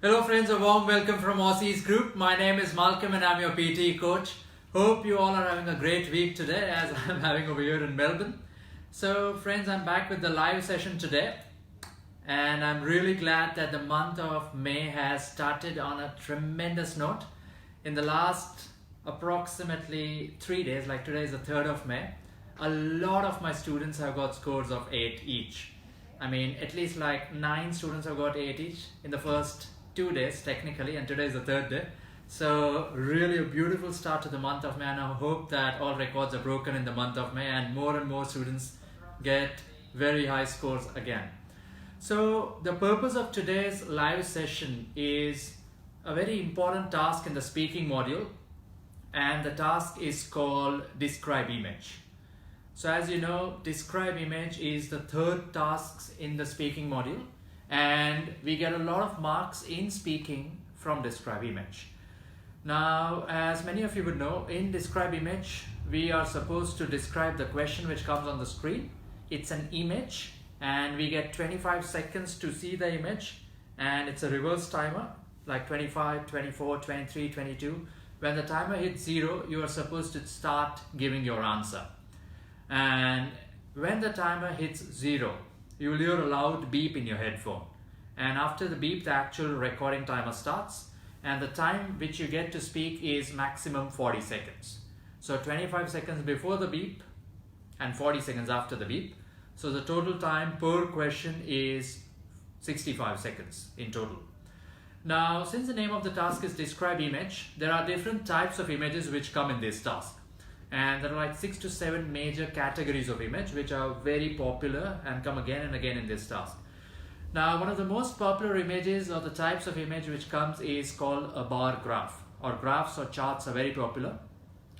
Hello friends, a warm welcome from Aussie's group. My name is Malcolm and I'm your PTE coach. Hope you all are having a great week today as I'm having over here in Melbourne. So friends, I'm back with the live session today and I'm really glad that the month of May has started on a tremendous note. In the last approximately 3 days, like today is the 3rd of May, a lot of my students have got scores of 8 each. I mean, at least like 9 students have got 8 each in the first 2 days technically, and today is the 3rd day. So really a beautiful start to the month of May, and I hope that all records are broken in the month of May and more students get very high scores again. So the purpose of today's live session is a very important task in the speaking module, and the task is called describe image. So as you know, describe image is the 3rd task in the speaking module, and we get a lot of marks in speaking from describe image. Now, as many of you would know, in describe image, we are supposed to describe the question which comes on the screen. It's an image and we get 25 seconds to see the image, and it's a reverse timer, like 25, 24, 23, 22. When the timer hits 0, you are supposed to start giving your answer. And when the timer hits 0, you will hear a loud beep in your headphone, and after the beep the actual recording timer starts, and the time which you get to speak is maximum 40 seconds. So 25 seconds before the beep and 40 seconds after the beep. So the total time per question is 65 seconds in total. Now, since the name of the task is describe image, there are different types of images which come in this task. And there are like 6 to 7 major categories of image which are very popular and come again and again in this task. Now, one of the most popular images or the types of image which comes is called a bar graph, or graphs or charts are very popular.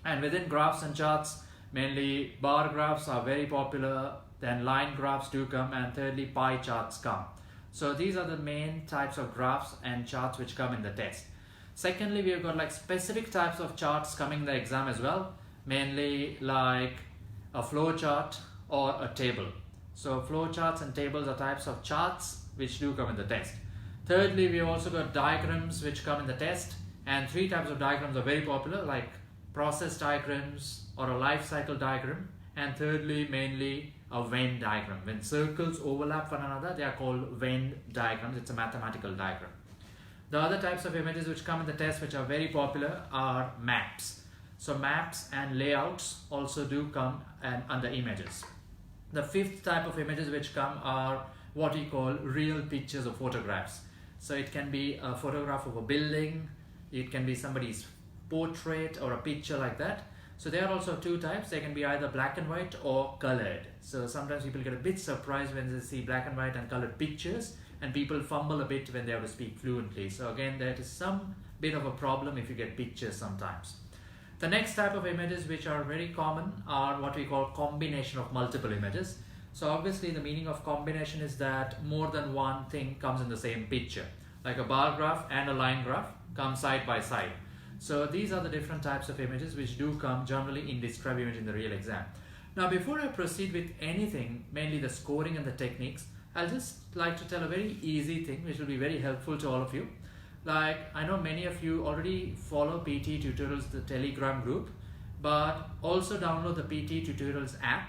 And within graphs and charts, mainly bar graphs are very popular, then line graphs do come, and thirdly pie charts come. So these are the main types of graphs and charts which come in the test. Secondly, we have got like specific types of charts coming in the exam as well, mainly like a flow chart or a table. So flow charts and tables are types of charts which do come in the test. Thirdly, we have also got diagrams which come in the test, and 3 types of diagrams are very popular, like process diagrams or a life cycle diagram, and thirdly mainly a Venn diagram. When circles overlap one another, they are called Venn diagrams. It's a mathematical diagram. The other types of images which come in the test which are very popular are maps. So maps and layouts also do come under images. The 5th type of images which come are what we call real pictures or photographs. So it can be a photograph of a building, it can be somebody's portrait or a picture like that. So there are also 2 types. They can be either black and white or colored. So sometimes people get a bit surprised when they see black and white and colored pictures, and people fumble a bit when they have to speak fluently. So again, there is some bit of a problem if you get pictures sometimes. The next type of images which are very common are what we call combination of multiple images. So obviously the meaning of combination is that more than one thing comes in the same picture, like a bar graph and a line graph come side by side. So these are the different types of images which do come generally in describe image in the real exam. Now, before I proceed with anything, mainly the scoring and the techniques, I'll just like to tell a very easy thing which will be very helpful to all of you. Like, I know many of you already follow PT Tutorials, the Telegram group, but also download the PT Tutorials app.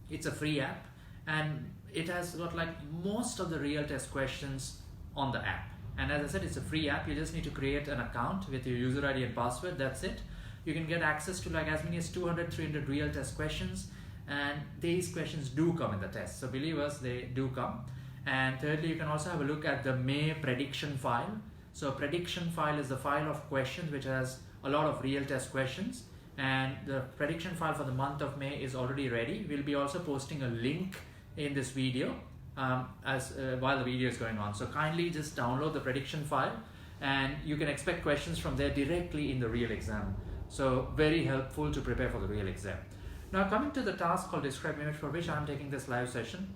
It's a free app, and it has got like most of the real test questions on the app. And as I said, it's a free app. You just need to create an account with your user ID and password. That's it. You can get access to like as many as 200, 300 real test questions, and these questions do come in the test. So believe us, they do come. And thirdly, you can also have a look at the May prediction file. So prediction file is the file of questions which has a lot of real test questions, and the prediction file for the month of May is already ready. We'll be also posting a link in this video while the video is going on. So kindly just download the prediction file, and you can expect questions from there directly in the real exam. So very helpful to prepare for the real exam. Now, coming to the task called describe image, for which I'm taking this live session,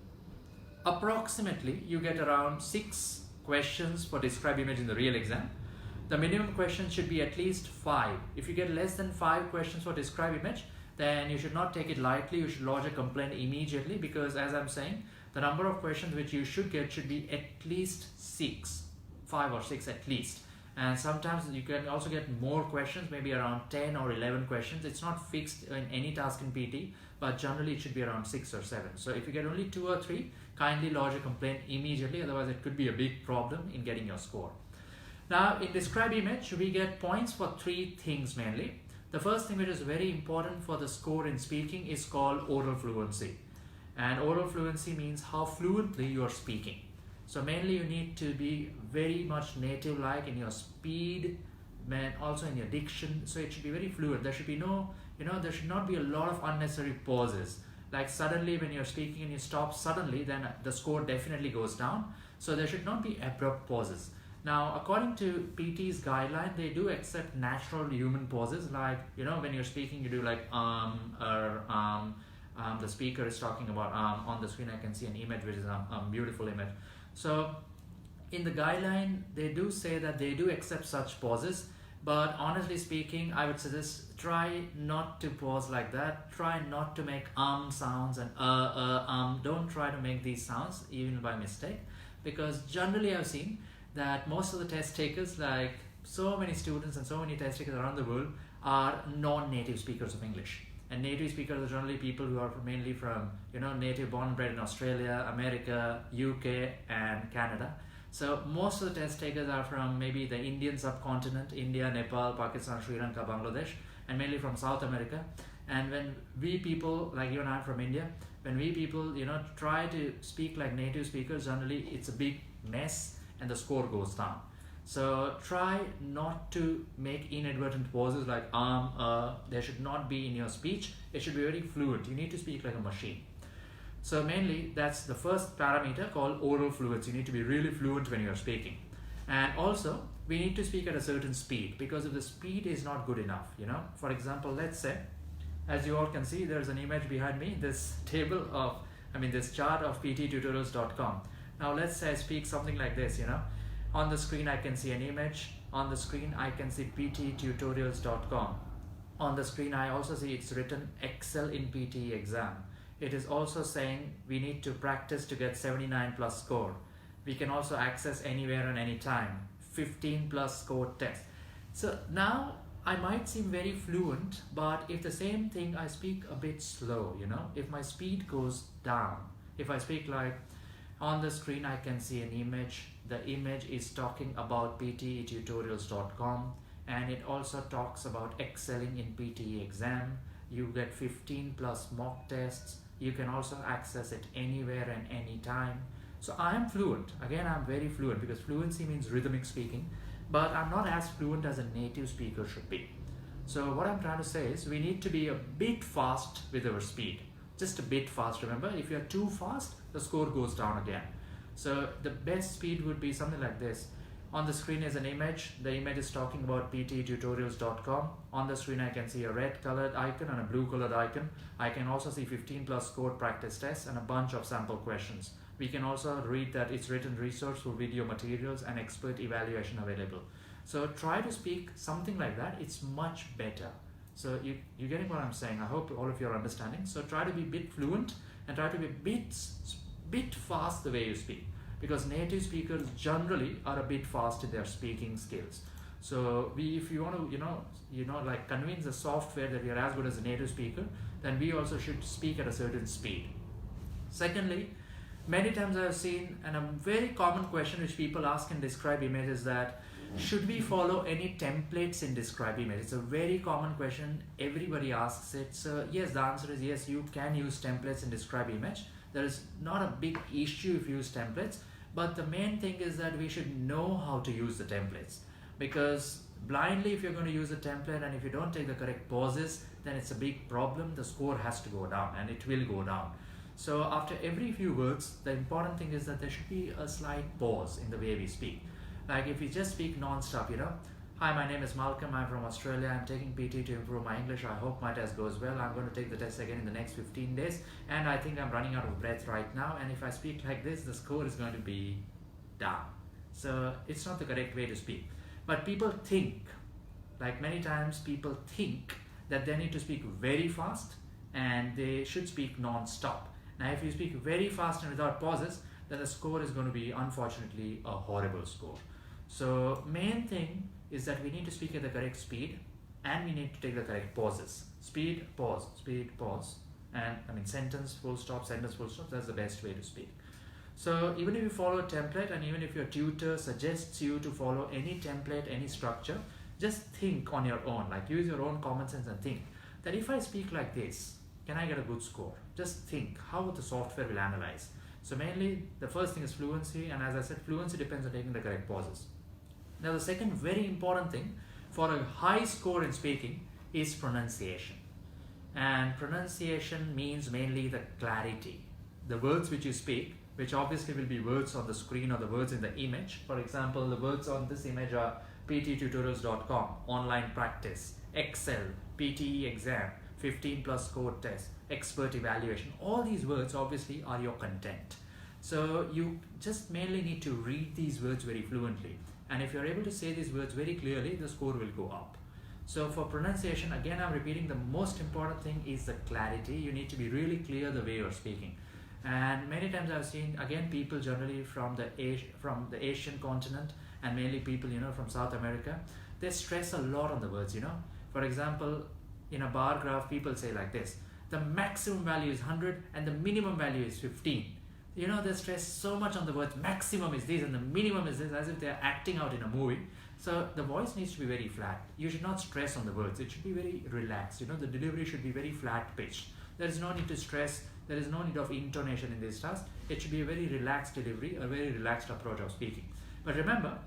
approximately you get around 6 questions for describe image in the real exam. The minimum question should be at least 5. If you get less than 5 questions for describe image, then you should not take it lightly. You should lodge a complaint immediately, because as I'm saying, the number of questions which you should get should be at least 6 5 or 6 at least. And sometimes you can also get more questions, maybe around 10 or 11 questions. It's not fixed in any task in PT, but generally it should be around 6 or 7. So if you get only 2 or 3, kindly lodge a complaint immediately, otherwise it could be a big problem in getting your score. Now in describe image, we get points for 3 things mainly. The first thing which is very important for the score in speaking is called oral fluency. And oral fluency means how fluently you are speaking. So mainly you need to be very much native-like in your speed, and also in your diction. So it should be very fluent. There should be no, there should not be a lot of unnecessary pauses. Like suddenly when you're speaking and you stop suddenly, then the score definitely goes down. So there should not be abrupt pauses. Now, according to PT's guideline, they do accept natural human pauses. Like, when you're speaking, you do like, or, the speaker is talking about, on the screen I can see an image, which is a beautiful image. So in the guideline, they do say that they do accept such pauses, but honestly speaking, I would suggest try not to pause like that. Try not to make sounds and don't try to make these sounds even by mistake, because generally I've seen that most of the test takers, like so many students and so many test takers around the world, are non-native speakers of English. And native speakers are generally people who are mainly from, native born and bred in Australia, America, UK and Canada. So most of the test takers are from maybe the Indian subcontinent, India, Nepal, Pakistan, Sri Lanka, Bangladesh, and mainly from South America. And when we people, like you and I am from India, when we people, try to speak like native speakers, generally it's a big mess and the score goes down. So try not to make inadvertent pauses like there should not be in your speech. It should be very fluent. You need to speak like a machine. So mainly that's the first parameter called oral fluency. You need to be really fluent when you're speaking. And also we need to speak at a certain speed, because if the speed is not good enough, for example, let's say, as you all can see, there's an image behind me, this table of, this chart of PTE-tutorials.com. Now let's say I speak something like this, On the screen I can see an image. On the screen I can see PTE-tutorials.com. On the screen I also see it's written Excel in PTE exam. It is also saying we need to practice to get 79 plus score. We can also access anywhere and anytime. 15 plus score test. So now I might seem very fluent, but if the same thing I speak a bit slow, if my speed goes down, if I speak like, on the screen I can see an image. The image is talking about PTE-tutorials.com, and it also talks about excelling in PTE exam. You get 15 plus mock tests. You can also access it anywhere and anytime. So I am fluent. Again, I'm very fluent, because fluency means rhythmic speaking, but I'm not as fluent as a native speaker should be. So what I'm trying to say is we need to be a bit fast with our speed. Just a bit fast. Remember, if you're too fast, the score goes down again. So the best speed would be something like this. On the screen is an image. The image is talking about PTE-tutorials.com. On the screen I can see a red colored icon and a blue colored icon. I can also see 15 plus score practice tests and a bunch of sample questions. We can also read that it's written resourceful video materials and expert evaluation available. So try to speak something like that. It's much better. So you're getting what I'm saying. I hope all of you are understanding. So try to be a bit fluent and try to be a bit fast the way you speak, because native speakers generally are a bit fast in their speaking skills. So if you want to like convince the software that you're as good as a native speaker, then we also should speak at a certain speed. Secondly, many times I've seen, and a very common question which people ask in describe image is that, should we follow any templates in describe image? It's a very common question. Everybody asks it. So yes, the answer is yes, you can use templates in describe image. There is not a big issue if you use templates, but the main thing is that we should know how to use the templates, because blindly if you're going to use a template and if you don't take the correct pauses, then it's a big problem. The score has to go down, and it will go down. So after every few words, the important thing is that there should be a slight pause in the way we speak. Like if we just speak non-stop, hi, my name is Malcolm, I'm from Australia, I'm taking PT to improve my English, I hope my test goes well, I'm going to take the test again in the next 15 days, and I think I'm running out of breath right now, and if I speak like this, the score is going to be down. So it's not the correct way to speak. But people think, like many times people think that they need to speak very fast and they should speak non-stop. Now if you speak very fast and without pauses, then the score is going to be, unfortunately, a horrible score. So main thing is that we need to speak at the correct speed, and we need to take the correct pauses. Speed, pause, and I mean sentence, full stop, sentence, full stop. That's the best way to speak. So even if you follow a template, and even if your tutor suggests you to follow any template, any structure, just think on your own, like use your own common sense and think that if I speak like this, can I get a good score? Just think how the software will analyze. So mainly the first thing is fluency, and as I said, fluency depends on taking the correct pauses. Now the second very important thing for a high score in speaking is pronunciation. And pronunciation means mainly the clarity. The words which you speak, which obviously will be words on the screen or the words in the image. For example, the words on this image are pttutorials.com, online practice, Excel, PTE exam, 15 plus code test, expert evaluation. All these words obviously are your content. So you just mainly need to read these words very fluently. And if you're able to say these words very clearly, the score will go up. So for pronunciation, again, I'm repeating, the most important thing is the clarity. You need to be really clear the way you're speaking. And many times I've seen, again, people generally from the Asian continent, and mainly people, from South America, they stress a lot on the words, For example, in a bar graph, people say like this: the maximum value is 100 and the minimum value is 15. They stress so much on the words maximum is this and the minimum is this, as if they're acting out in a movie. So the voice needs to be very flat. You should not stress on the words. It should be very relaxed. The delivery should be very flat pitched. There is no need to stress. There is no need of intonation in this task. It should be a very relaxed delivery, a very relaxed approach of speaking. But remember,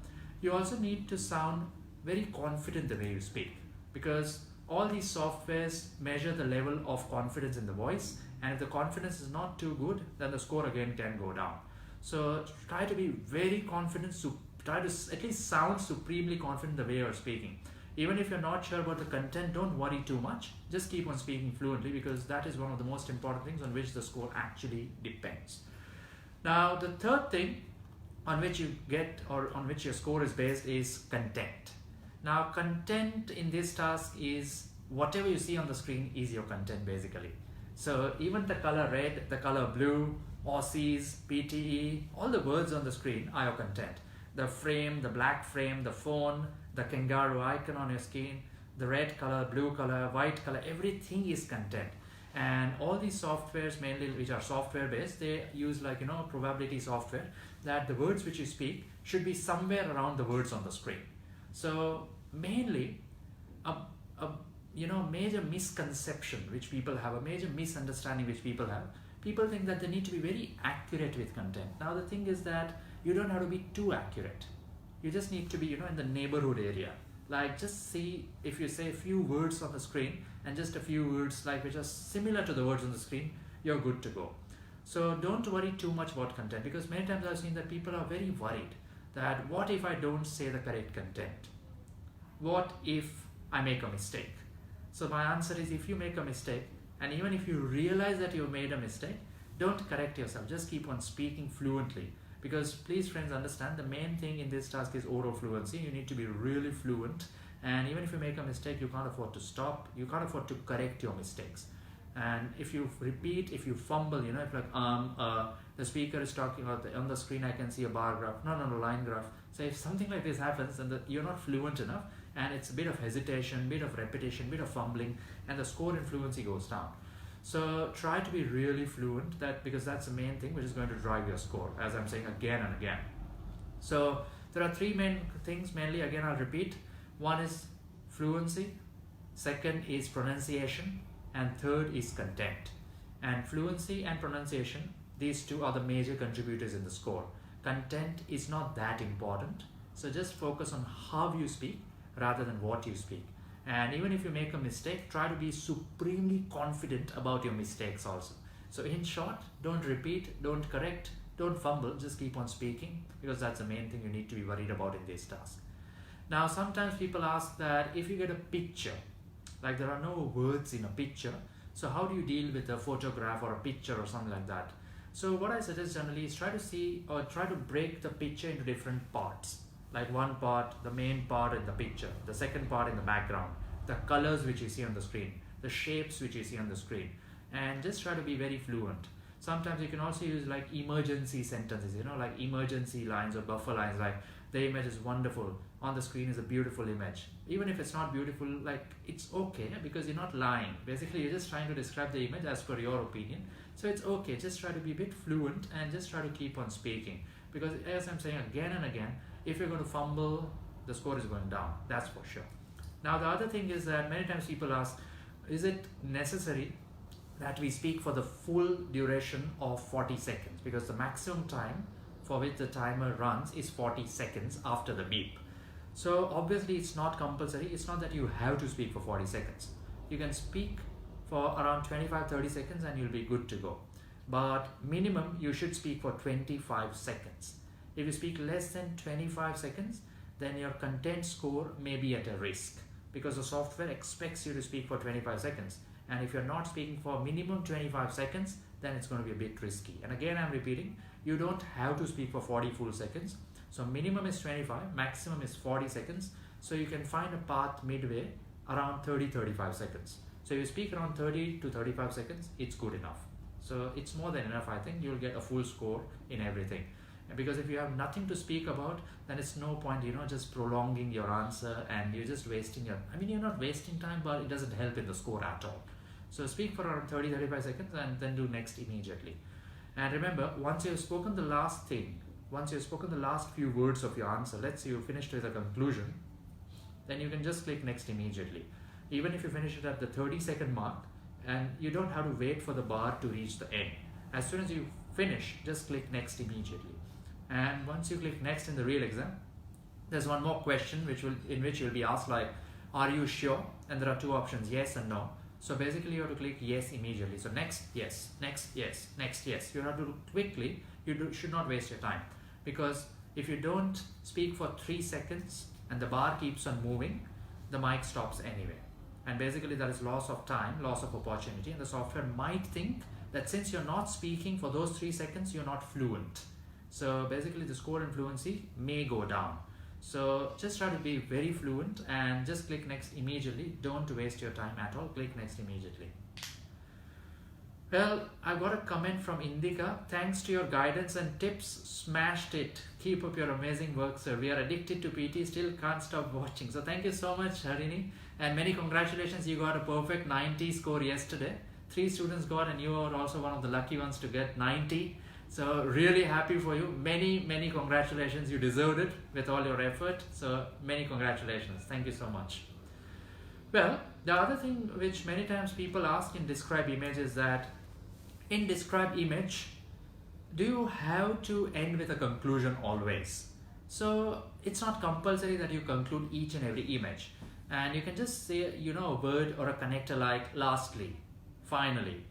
you also need to sound very confident the way you speak, because all these softwares measure the level of confidence in the voice, and if the confidence is not too good, then the score again can go down. So try to be very confident, try to at least sound supremely confident the way you're speaking. Even if you're not sure about the content, don't worry too much. Just keep on speaking fluently, because that is one of the most important things on which the score actually depends. Now, the third thing on which you get, or on which your score is based, is content. Now, content in this task is whatever you see on the screen is your content basically. So even the color red, the color blue, Aussies, PTE, all the words on the screen are your content. The frame, the black frame, the phone, the kangaroo icon on your screen, the red color, blue color, white color, everything is content. And all these softwares, mainly which are software based, they use probability software, that the words which you speak should be somewhere around the words on the screen. So mainly major misconception which people have, a major misunderstanding which people have, people think that they need to be very accurate with content. Now the thing is that you don't have to be too accurate. You just need to be in the neighborhood area. Like, just see, if you say a few words on the screen and just a few words which are similar to the words on the screen, you're good to go. So don't worry too much about content, because many times I've seen that people are very worried that what if I don't say the correct content? What if I make a mistake? So my answer is, if you make a mistake, and even if you realize that you made a mistake, don't correct yourself. Just keep on speaking fluently. Because please, friends, understand, the main thing in this task is oral fluency. You need to be really fluent. And even if you make a mistake, you can't afford to stop. You can't afford to correct your mistakes. And if you repeat, if you fumble, if the speaker is talking about on the screen, I can see a bar graph, no, line graph. So if something like this happens, and you're not fluent enough, and it's a bit of hesitation, bit of repetition, bit of fumbling, and the score in fluency goes down. So try to be really fluent, because that's the main thing which is going to drive your score, as I'm saying again and again. So there are three main things mainly. Again, I'll repeat. One is fluency, second is pronunciation, and third is content. And fluency and pronunciation, these two are the major contributors in the score. Content is not that important, so just focus on how you speak rather than what you speak. And even if you make a mistake, try to be supremely confident about your mistakes also. So in short, don't repeat, don't correct, don't fumble, just keep on speaking, because that's the main thing you need to be worried about in this task. Now, sometimes people ask that if you get a picture, like there are no words in a picture, so how do you deal with a photograph or a picture or something like that? So what I suggest generally is try to break the picture into different parts. Like one part, the main part in the picture, the second part in the background, the colors which you see on the screen, the shapes which you see on the screen, and just try to be very fluent. Sometimes you can also use like emergency sentences, you know, like emergency lines or buffer lines, like the image is wonderful, on the screen is a beautiful image. Even if it's not beautiful, like it's okay, because you're not lying. Basically, you're just trying to describe the image as per your opinion. So it's okay, just try to be a bit fluent and just try to keep on speaking. Because as I'm saying again and again, if you're going to fumble, the score is going down, that's for sure. Now the other thing is that many times people ask, is it necessary that we speak for the full duration of 40 seconds? Because the maximum time for which the timer runs is 40 seconds after the beep. So obviously it's not compulsory. It's not that you have to speak for 40 seconds. You can speak for around 25-30 seconds and you'll be good to go. But minimum you should speak for 25 seconds. If you speak less than 25 seconds, then your content score may be at a risk, because the software expects you to speak for 25 seconds. And if you're not speaking for minimum 25 seconds, then it's going to be a bit risky. And again, I'm repeating, you don't have to speak for 40 full seconds. So minimum is 25, maximum is 40 seconds. So you can find a path midway around 30-35 seconds. So if you speak around 30 to 35 seconds, it's good enough. So it's more than enough. I think you'll get a full score in everything. And because if you have nothing to speak about, then it's no point, you know, just prolonging your answer and you're just wasting your, I mean, you're not wasting time, but it doesn't help in the score at all. So speak for around 30-35 seconds and then do next immediately. And remember, once you've spoken the last thing, once you've spoken the last few words of your answer, let's say you finished with a conclusion, then you can just click next immediately. Even if you finish it at the 30-second mark, and you don't have to wait for the bar to reach the end. As soon as you finish, just click next immediately. And once you click next in the real exam, there's one more question in which you'll be asked like, are you sure? And there are two options, yes and no. So basically you have to click yes immediately. So next, yes, next, yes, next, yes. You have to do quickly. Should not waste your time, because if you don't speak for 3 seconds and the bar keeps on moving, the mic stops anyway. And basically that is loss of time, loss of opportunity, and the software might think that since you're not speaking for those 3 seconds, you're not fluent. So basically the score in fluency may go down. So just try to be very fluent and just click next immediately. Don't waste your time at all. Click next immediately. Well, I got a comment from Indika. Thanks to your guidance and tips, smashed it. Keep up your amazing work, sir. We are addicted to PT, still can't stop watching. So thank you so much, Harini. And many congratulations. You got a perfect 90 score yesterday. 3 students got, and you are also one of the lucky ones to get 90. So really happy for you. Many congratulations. You deserved it with all your effort. So many congratulations. Thank you so much. Well, the other thing which many times people ask in describe image is that in describe image, do you have to end with a conclusion always? So it's not compulsory that you conclude each and every image. And you can just say, you know, a word or a connector like lastly, finally,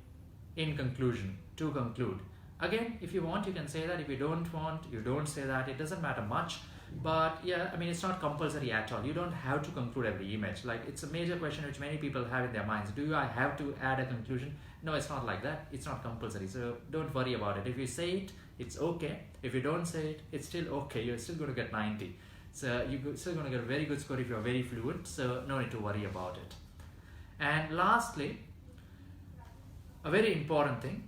in conclusion, to conclude. Again, if you want, you can say that. If you don't want, you don't say that. It doesn't matter much. But yeah, I mean, it's not compulsory at all. You don't have to conclude every image. Like, it's a major question which many people have in their minds. Do I have to add a conclusion? No, it's not like that. It's not compulsory. So don't worry about it. If you say it, it's okay. If you don't say it, it's still okay. You're still going to get 90. So you're still going to get a very good score if you're very fluent. So no need to worry about it. And lastly, a very important thing.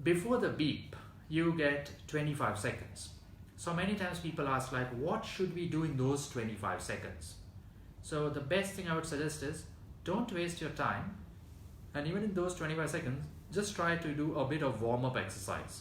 Before the beep, you get 25 seconds. So many times people ask like, what should we do in those 25 seconds? So the best thing I would suggest is, don't waste your time. And even in those 25 seconds, just try to do a bit of warm-up exercise.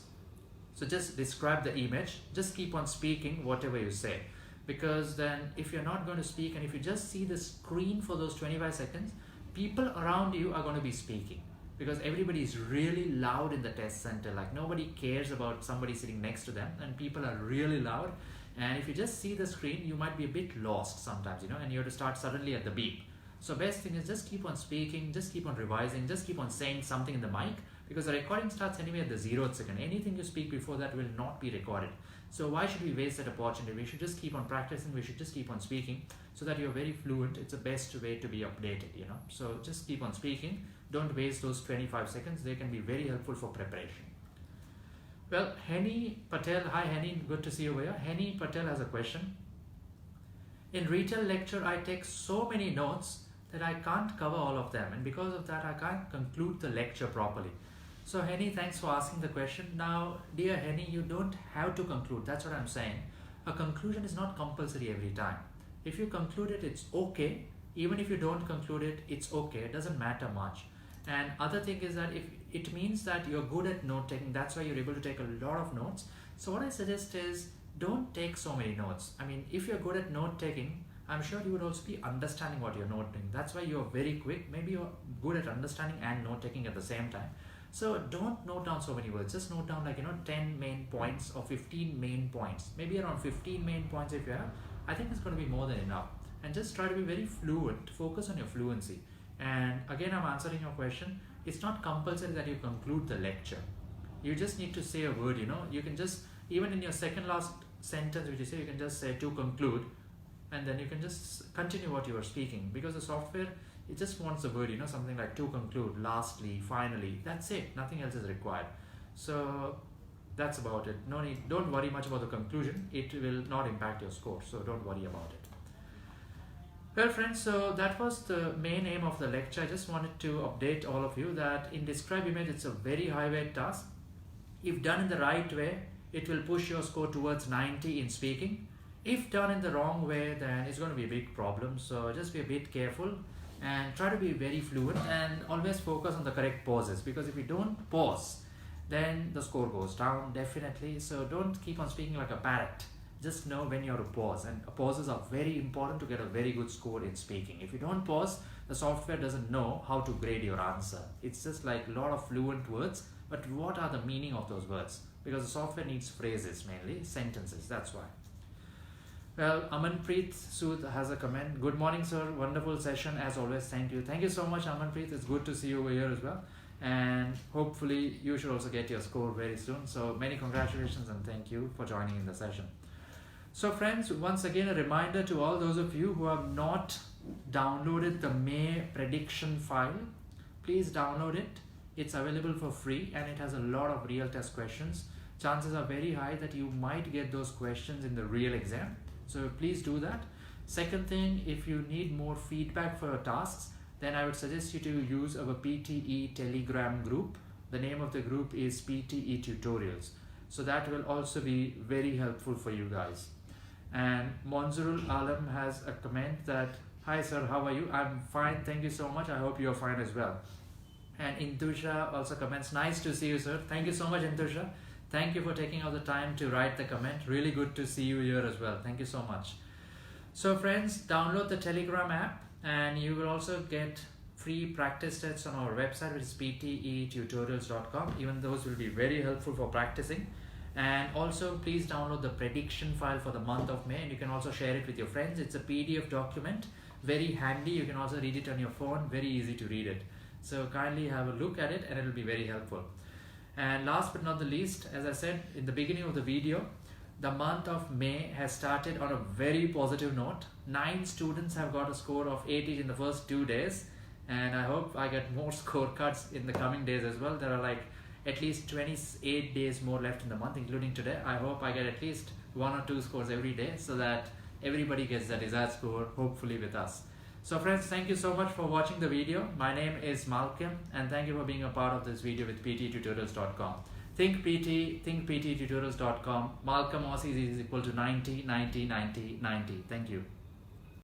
So just describe the image, just keep on speaking whatever you say. Because then if you're not going to speak and if you just see the screen for those 25 seconds, people around you are going to be speaking. Because everybody is really loud in the test center. Like, nobody cares about somebody sitting next to them, and people are really loud. And if you just see the screen, you might be a bit lost sometimes, you know, and you have to start suddenly at the beep. So best thing is just keep on speaking, just keep on revising, just keep on saying something in the mic, because the recording starts anyway at the 0th second. Anything you speak before that will not be recorded. So why should we waste that opportunity? We should just keep on practicing. We should just keep on speaking so that you're very fluent. It's the best way to be updated, you know. So just keep on speaking. Don't waste those 25 seconds. They can be very helpful for preparation. Well, Henny Patel, hi Henny, good to see you here. Henny Patel has a question. In retail lecture, I take so many notes that I can't cover all of them. And because of that, I can't conclude the lecture properly. So Henny, thanks for asking the question. Now, dear Henny, you don't have to conclude. That's what I'm saying. A conclusion is not compulsory every time. If you conclude it, it's okay. Even if you don't conclude it, it's okay. It doesn't matter much. And other thing is that if it means that you're good at note taking, that's why you're able to take a lot of notes. So what I suggest is don't take so many notes. I mean, if you're good at note taking, I'm sure you would also be understanding what you're noting. That's why you're very quick. Maybe you're good at understanding and note taking at the same time. So don't note down so many words. Just note down 10 main points or 15 main points. Maybe around 15 main points if you have. I think it's going to be more than enough. And just try to be very fluent. Focus on your fluency. And again, I'm answering your question. It's not compulsory that you conclude the lecture. You just need to say a word, You can just, even in your second last sentence which you say, you can just say to conclude. And then you can just continue what you are speaking, because the software, it just wants a word, something like to conclude, lastly, finally. That's it. Nothing else is required. So that's about it. No need. Don't worry much about the conclusion. It will not impact your score. So don't worry about it. Well, friends, so that was the main aim of the lecture. I just wanted to update all of you that in Describe Image, it's a very high weight task. If done in the right way, it will push your score towards 90 in speaking. If done in the wrong way, then it's going to be a big problem. So just be a bit careful and try to be very fluent and always focus on the correct pauses, because if you don't pause, then the score goes down definitely. So don't keep on speaking like a parrot. Just know when you have to pause, and pauses are very important to get a very good score in speaking. If you don't pause, the software doesn't know how to grade your answer. It's just like a lot of fluent words, but what are the meaning of those words? Because the software needs phrases, mainly sentences. That's why. Well, Amanpreet Sood has a comment. Good morning, sir. Wonderful session as always. Thank you. Thank you so much, Amanpreet. It's good to see you over here as well. And hopefully you should also get your score very soon. So many congratulations and thank you for joining in the session. So friends, once again, a reminder to all those of you who have not downloaded the May prediction file, please download it. It's available for free and it has a lot of real test questions. Chances are very high that you might get those questions in the real exam. So please do that. Second thing, if you need more feedback for your tasks, then I would suggest you to use our PTE Telegram group. The name of the group is PTE Tutorials. So that will also be very helpful for you guys. And Monzurul Alam has a comment that, hi sir, how are you? I'm fine, thank you so much. I hope you're fine as well. And Intusha also comments, nice to see you, sir. Thank you so much, Intusha. Thank you for taking out the time to write the comment. Really good to see you here as well. Thank you so much. So friends, download the Telegram app and you will also get free practice tests on our website, which is ptetutorials.com. Even those will be very helpful for practicing. And also please download the prediction file for the month of May, and you can also share it with your friends. It's a PDF document, very handy. You can also read it on your phone, very easy to read it. So kindly have a look at it and it will be very helpful. And last but not the least, as I said in the beginning of the video, the month of May has started on a very positive note. 9 students have got a score of 80 in the first 2 days, and I hope I get more scorecards in the coming days as well. There are like at least 28 days more left in the month, including today. I hope I get at least 1 or 2 scores every day so that everybody gets the desired score, hopefully with us. So friends, thank you so much for watching the video. My name is Malcolm and thank you for being a part of this video with ptetutorials.com. Think ptetutorials.com. Malcolm Aussies is equal to 90, 90, 90, 90. Thank you.